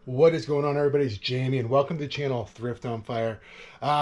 What is going on, everybody? It's Jamie, and welcome to the channel Thrift on Fire.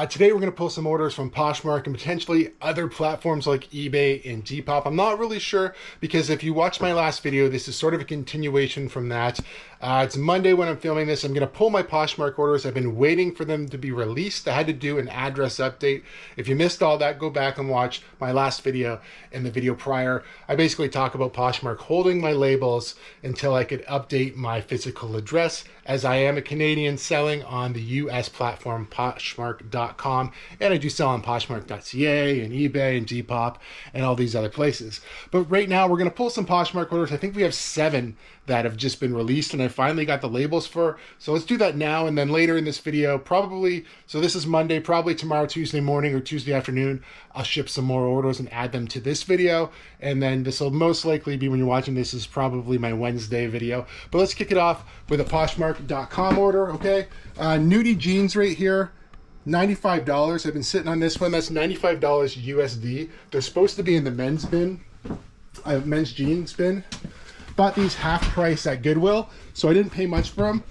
Today we're going to pull some orders from Poshmark and potentially other platforms like eBay and Depop. I'm not really sure because if you watched my last video, this is sort of a continuation from that. It's Monday when I'm filming this. I'm going to pull my Poshmark orders. I've been waiting for them to be released. I had to do an address update. If you missed all that, go back and watch my last video and the video prior. I basically talk about Poshmark holding my labels until I could update my physical address, as I am a Canadian selling on the US platform Poshmark.com, and I do sell on Poshmark.ca and eBay and Depop and all these other places. But right now we're going to pull some Poshmark orders. I think we have 7 that have just been released and I finally got the labels for. So let's do that now, and then later in this video, probably, so this is Monday, probably tomorrow, Tuesday morning or Tuesday afternoon, I'll ship some more orders and add them to this video. And then this will most likely be, when you're watching this, is probably my Wednesday video. But let's kick it off with a Poshmark.com order, okay? Nudie jeans right here, $95. I've been sitting on this one. That's $95 USD. They're supposed to be in the men's bin, men's jeans bin. Bought these half price at Goodwill, so I didn't pay much for them.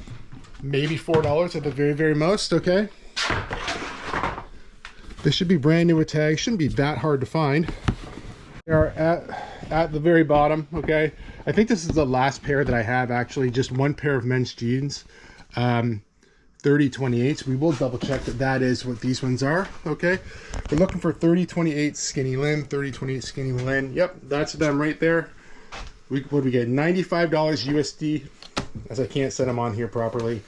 Maybe $4 at the very, very most, okay? This should be brand new with tags. Shouldn't be that hard to find. They are at the very bottom, okay? I think this is the last pair that I have, actually. Just one pair of men's jeans. 30/28s. We will double check that that is what these ones are, okay? We're looking for 30/28 skinny linen, 30/28 skinny linen. Yep, that's them right there. What do we get? $95 USD, as I can't set them on here properly.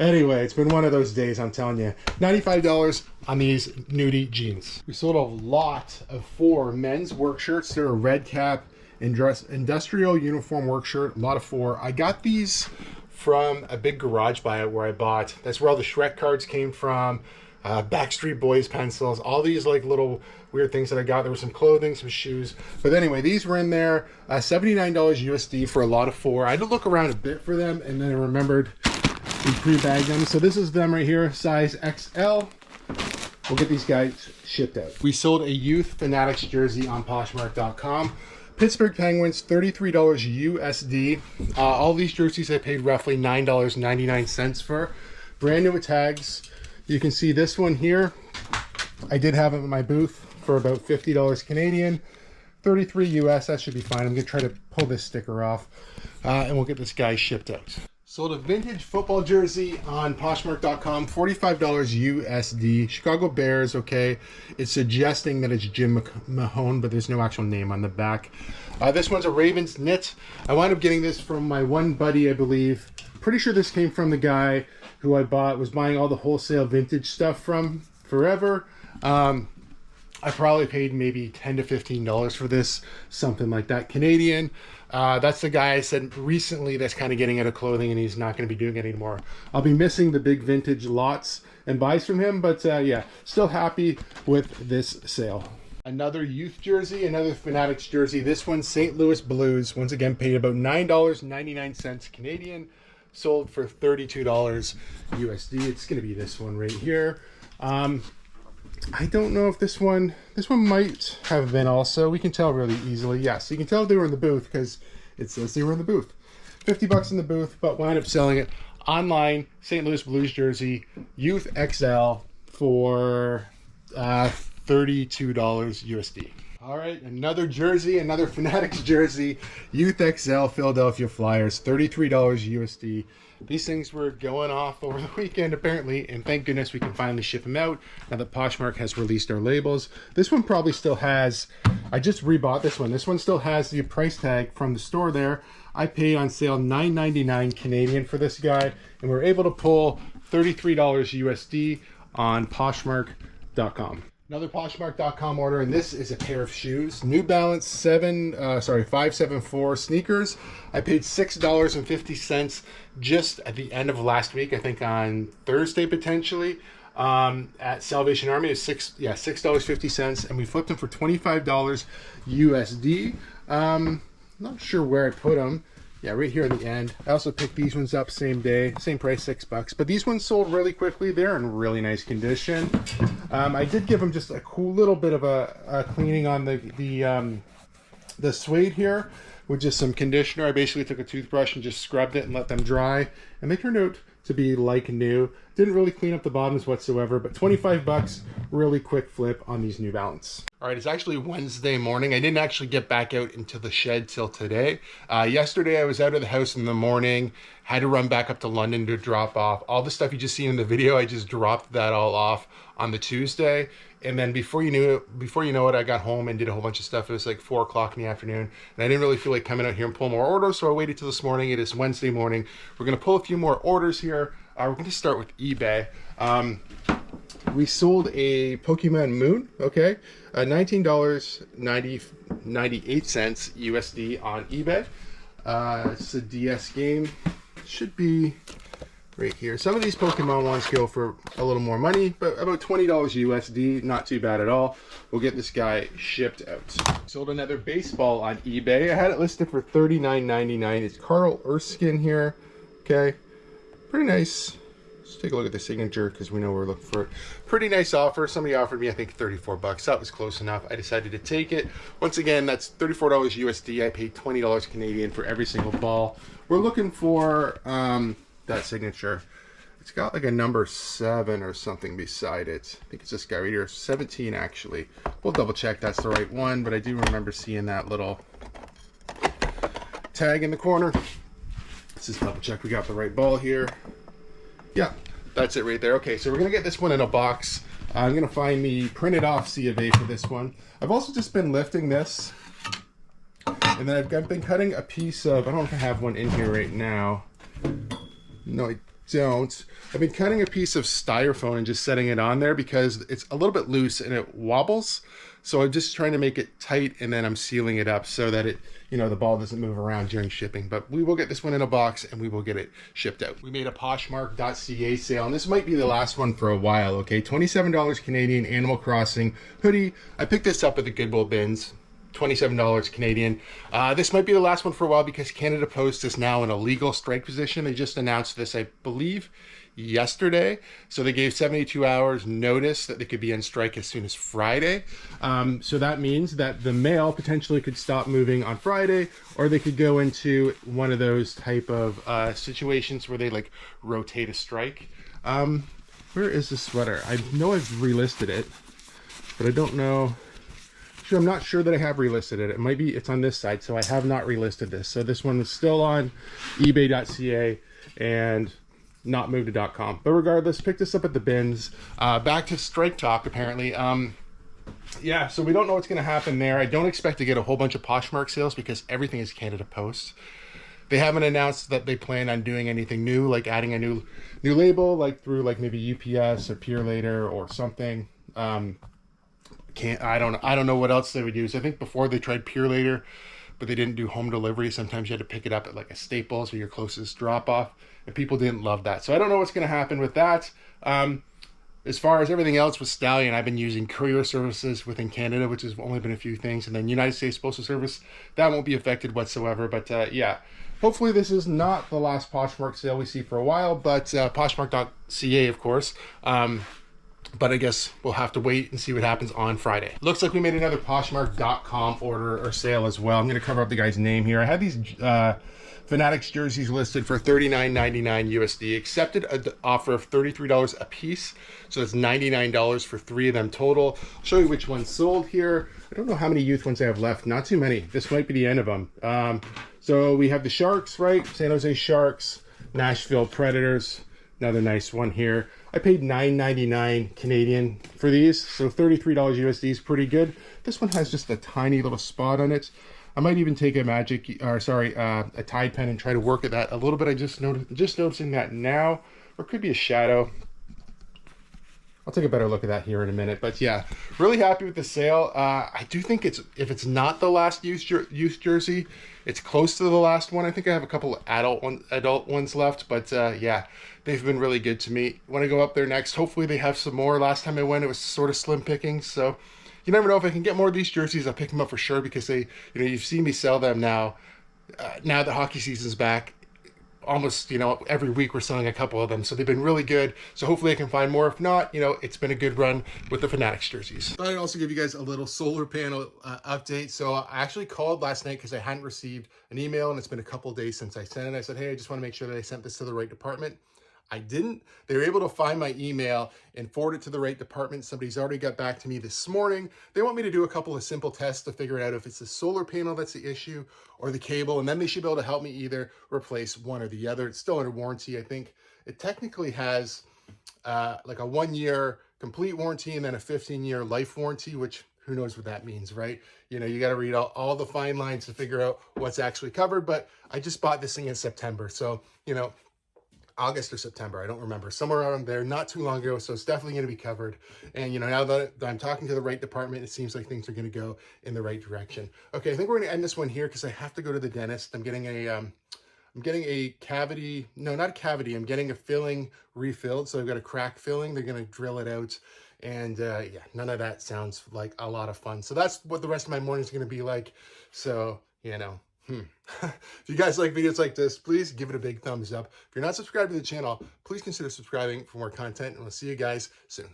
Anyway, it's been one of those days, I'm telling you. $95 on these nudie jeans. We sold a lot of 4 men's work shirts. They're a red cap industrial uniform work shirt, a lot of 4. I got these from a big garage buyout where I bought. That's where all the Shrek cards came from. Backstreet Boys pencils, all these like little weird things that I got. There was some clothing, some shoes, but anyway, these were in there. $79 USD for a lot of 4. I had to look around a bit for them, and then I remembered we pre-bagged them. So this is them right here, size XL. We'll get these guys shipped out. We sold a youth Fanatics jersey on Poshmark.com. Pittsburgh Penguins, $33 USD. All these jerseys I paid roughly $9.99 for. Brand new with tags. You can see this one here. I did have it in my booth for about $50 Canadian, 33 US. That should be fine. I'm going to try to pull this sticker off, and we'll get this guy shipped out. Sold a vintage football jersey on Poshmark.com, $45 USD. Chicago Bears, okay. It's suggesting that it's Jim Mahone, but there's no actual name on the back. This one's a Ravens knit. I wound up getting this from my one buddy, I believe. Pretty sure this came from the guy who was buying all the wholesale vintage stuff from forever. I probably paid maybe $10 to $15 for this, something like that, Canadian. That's the guy I said recently that's kind of getting out of clothing and he's not going to be doing it anymore. I'll be missing the big vintage lots and buys from him, but yeah, still happy with this sale. Another youth jersey, another Fanatics jersey. This one, St. Louis Blues. Once again, paid about $9.99 Canadian. Sold for $32 USD. It's going to be this one right here. I don't know if this one might have been also. We can tell really easily. Yes, you can tell they were in the booth because it says they were in the booth. $50 in the booth, but wound up selling it online. St. Louis Blues jersey, Youth XL for $32 USD. All right, another jersey, another Fanatics jersey, Youth XL Philadelphia Flyers, $33 USD. These things were going off over the weekend, apparently, and thank goodness we can finally ship them out now that Poshmark has released our labels. This one probably still has, I just rebought this one. This one still has the price tag from the store there. I paid on sale $9.99 Canadian for this guy, and we were able to pull $33 USD on Poshmark.com. Another Poshmark.com order, and this is a pair of shoes. New Balance 574 sneakers. I paid $6.50 just at the end of last week, I think on Thursday potentially, at Salvation Army. It was $6.50, and we flipped them for $25 USD. Not sure where I put them. Yeah, right here at the end. I also picked these ones up same day, same price, $6. But these ones sold really quickly. They're in really nice condition. I did give them just a cool little bit of a cleaning on the The suede here with just some conditioner. I basically took a toothbrush and just scrubbed it and let them dry, and they turned out to be like new. Didn't really clean up the bottoms whatsoever, but 25 bucks, really quick flip on these New Balance. All right, it's actually Wednesday morning. I didn't actually get back out into the shed till today. Yesterday I was out of the house in the morning, had to run back up to London to drop off. All the stuff you just seen in the video, I just dropped that all off on the Tuesday. And then before you know it, I got home and did a whole bunch of stuff. It was like 4 o'clock in the afternoon, and I didn't really feel like coming out here and pull more orders, so I waited till this morning. It is Wednesday morning. We're gonna pull a few more orders here. We're gonna start with eBay. We sold a Pokemon Moon, okay? $19.98 USD on eBay. It's a DS game. Should be right here. Some of these Pokemon ones go for a little more money, but about $20 USD, not too bad at all. We'll get this guy shipped out. Sold another baseball on eBay. I had it listed for $39.99. It's Carl Erskine here, okay? Pretty nice. Let's take a look at the signature because we know we're looking for it. Pretty nice offer. Somebody offered me, I think, 34 bucks. That was close enough. I decided to take it. Once again, that's $34 USD. I paid $20 Canadian for every single ball. We're looking for that signature. It's got like a number 7 or something beside it. I think it's this guy right here. 17 actually. We'll double check that's the right one, but I do remember seeing that little tag in the corner. Let's just double check we got the right ball here. Yeah, that's it right there. Okay, so we're gonna get this one in a box. I'm gonna find the printed off C of A for this one. I've also just been lifting this, and then I've been cutting a piece of, I don't know if I have one in here right now. No, I don't. I've been cutting a piece of styrofoam and just setting it on there because it's a little bit loose and it wobbles. So I'm just trying to make it tight, and then I'm sealing it up so that it, you know, the ball doesn't move around during shipping. But we will get this one in a box and we will get it shipped out. We made a Poshmark.ca sale, and this might be the last one for a while, okay? $27 Canadian Animal Crossing hoodie. I picked this up at the Goodwill bins. $27 Canadian. This might be the last one for a while because Canada Post is now in a legal strike position. They just announced this, I believe, yesterday. So they gave 72 hours notice that they could be on strike as soon as Friday. So that means that the mail potentially could stop moving on Friday, or they could go into one of those type of situations where they like rotate a strike. Where is the sweater? I know I've relisted it, but I don't know. Actually, I'm not sure that I have relisted it. It might be, it's on this side, so I have not relisted this. So this one is still on ebay.ca and not moved to .com. But regardless, pick this up at the bins. Back to strike talk, apparently. Yeah, so we don't know what's going to happen there. I don't expect to get a whole bunch of Poshmark sales because everything is Canada Post. They haven't announced that they plan on doing anything new, like adding a new label, like through like maybe UPS or Purelator or something. I don't know what else they would use. I think before they tried Purelator, but they didn't do home delivery. Sometimes you had to pick it up at like a Staples or your closest drop off, and people didn't love that. So I don't know what's going to happen with that. As far as everything else with Stallion, I've been using courier services within Canada, which has only been a few things, and then United States Postal Service, that won't be affected whatsoever. But yeah, hopefully this is not the last Poshmark sale we see for a while, but Poshmark.ca, of course. But I guess we'll have to wait and see what happens on Friday. Looks like we made another Poshmark.com order or sale as well. I'm going to cover up the guy's name here. I had these Fanatics jerseys listed for $39.99 USD. Accepted an offer of $33 a piece. So that's $99 for 3 of them total. I'll show you which ones sold here. I don't know how many youth ones I have left. Not too many. This might be the end of them. So we have the Sharks, right? San Jose Sharks, Nashville Predators. Another nice one here. I paid $9.99 Canadian for these, so $33 USD is pretty good. This one has just a tiny little spot on it. I might even take a a Tide pen and try to work at that a little bit. I just noticing that now, or it could be a shadow. I'll take a better look at that here in a minute. But yeah, really happy with the sale. I do think if it's not the last youth jersey, it's close to the last one. I think I have a couple of adult ones left, but yeah, they've been really good to me. When I go up there next, hopefully they have some more. Last time I went, it was sort of slim pickings, so you never know. If I can get more of these jerseys, I'll pick them up for sure because they, you've seen me sell them now. Now that hockey season's back, almost, you know, every week we're selling a couple of them. So they've been really good. So hopefully I can find more. If not, you know, it's been a good run with the Fanatics jerseys. Thought I'd also give you guys a little solar panel update. So I actually called last night because I hadn't received an email and it's been a couple of days since I sent it. I said, hey, I just want to make sure that I sent this to the right department. I didn't. They were able to find my email and forward it to the right department. Somebody's already got back to me this morning. They want me to do a couple of simple tests to figure out if it's the solar panel that's the issue or the cable, and then they should be able to help me either replace one or the other. It's still under warranty. I think it technically has like a 1-year complete warranty and then a 15-year life warranty, which who knows what that means, right? You know, you got to read all the fine lines to figure out what's actually covered. But I just bought this thing in September. So, you know, August or September, I don't remember, somewhere around there, not too long ago. So it's definitely going to be covered. And, you know, now that I'm talking to the right department, it seems like things are going to go in the right direction. Okay, I think we're going to end this one here because I have to go to the dentist. I'm getting a cavity, no, not a cavity. I'm getting a filling refilled. So I've got a crack filling. They're going to drill it out. And yeah, none of that sounds like a lot of fun. So that's what the rest of my morning is going to be like. So, you know, if you guys like videos like this, please give it a big thumbs up. If you're not subscribed to the channel, please consider subscribing for more content, and we'll see you guys soon.